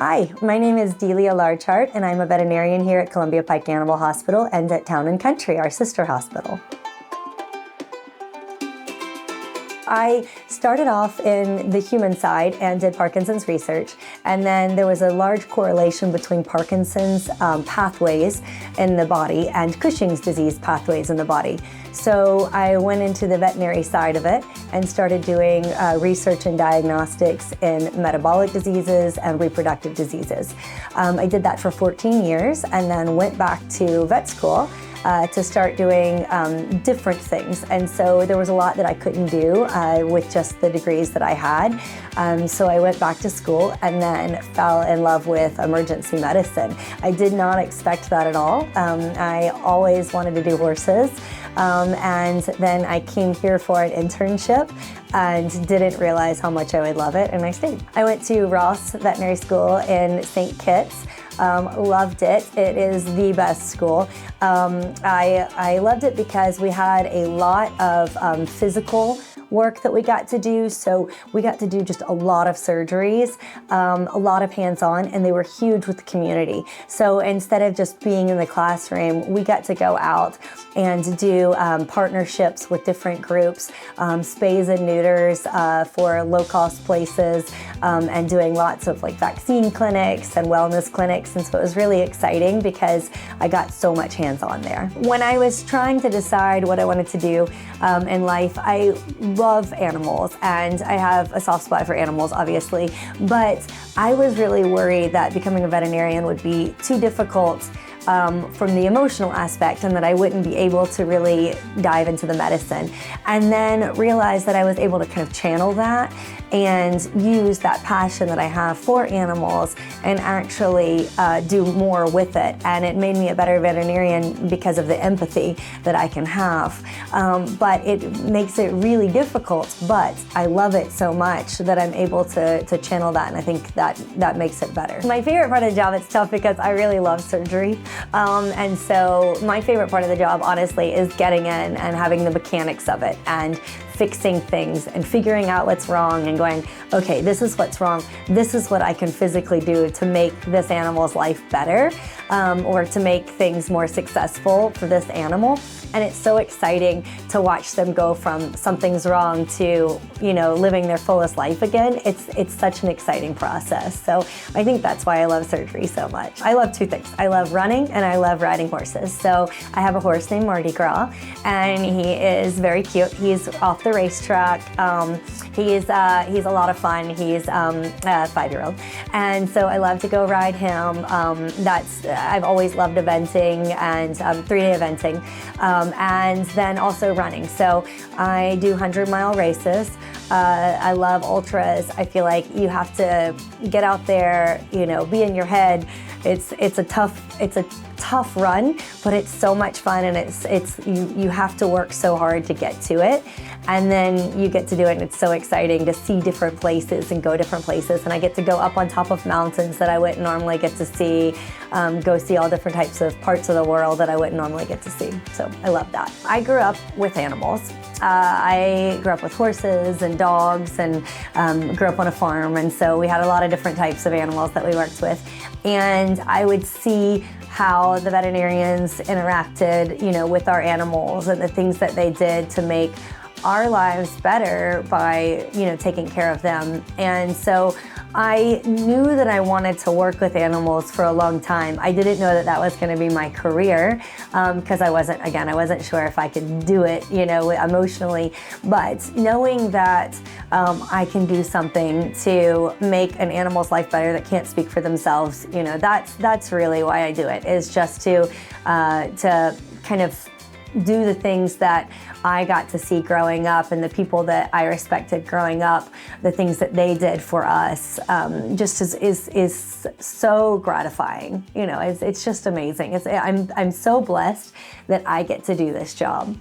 Hi, my name is Delia Large-Hart, and I'm a veterinarian here at Columbia Pike Animal Hospital and at Town and Country, our sister hospital. I started off in the human side and did Parkinson's research, and then there was a large correlation between Parkinson's pathways in the body and Cushing's disease pathways in the body. So I went into the veterinary side of it and started doing research and diagnostics in metabolic diseases and reproductive diseases. I did that for 14 years and then went back to vet school to start doing different things. And so there was a lot that I couldn't do with just the degrees that I had. So I went back to school and then fell in love with emergency medicine. I did not expect that at all. I always wanted to do horses. And then I came here for an internship and didn't realize how much I would love it, and I stayed. I went to Ross Veterinary School in St. Kitts. Loved it. It is the best school. I loved it because we had a lot of physical work that we got to do. So we got to do just a lot of surgeries, a lot of hands-on, and they were huge with the community. So instead of just being in the classroom, we got to go out and do partnerships with different groups, spays and neuters for low-cost places, and doing lots of like vaccine clinics and wellness clinics. And so it was really exciting because I got so much hands-on there. When I was trying to decide what I wanted to do in life, I love animals, and I have a soft spot for animals, obviously, but I was really worried that becoming a veterinarian would be too difficult from the emotional aspect, and that I wouldn't be able to really dive into the medicine. And then realized that I was able to kind of channel that and use that passion that I have for animals and actually do more with it. And it made me a better veterinarian because of the empathy that I can have. But it makes it really difficult, but I love it so much that I'm able to channel that, and I think that makes it better. My favorite part of the job, it's tough because I really love surgery. And so my favorite part of the job, honestly, is getting in and having the mechanics of it and fixing things and figuring out what's wrong and going, okay, this is what's wrong. This is what I can physically do to make this animal's life better, or to make things more successful for this animal. And it's so exciting to watch them go from something's wrong to, you know, living their fullest life again. It's such an exciting process. So I think that's why I love surgery so much. I love two things. I love running and I love riding horses. So I have a horse named Mardi Gras, and he is very cute. He's off the racetrack. He's a lot of fun. He's a 5-year-old. And so I love to go ride him. I've always loved eventing and 3-day eventing. And then also running. So I do 100-mile races. I love ultras. I feel like you have to get out there, you know, be in your head. It's a tough run, but it's so much fun, and you have to work so hard to get to it. And then you get to do it, and it's so exciting to see different places and go different places. And I get to go up on top of mountains that I wouldn't normally get to see, go see all different types of parts of the world that I wouldn't normally get to see. So I love that. I grew up with animals. I grew up with horses and dogs, and grew up on a farm. And so we had a lot of different types of animals that we worked with. And I would see how the veterinarians interacted, you know, with our animals and the things that they did to make our lives better by, you know, taking care of them. And so I knew that I wanted to work with animals for a long time. I didn't know that that was going to be my career, because I wasn't sure if I could do it, you know, emotionally. But knowing that I can do something to make an animal's life better that can't speak for themselves, you know, that's really why I do it, is just to kind of do the things that I got to see growing up, and the people that I respected growing up, the things that they did for us, just is so gratifying. You know, it's just amazing. I'm so blessed that I get to do this job.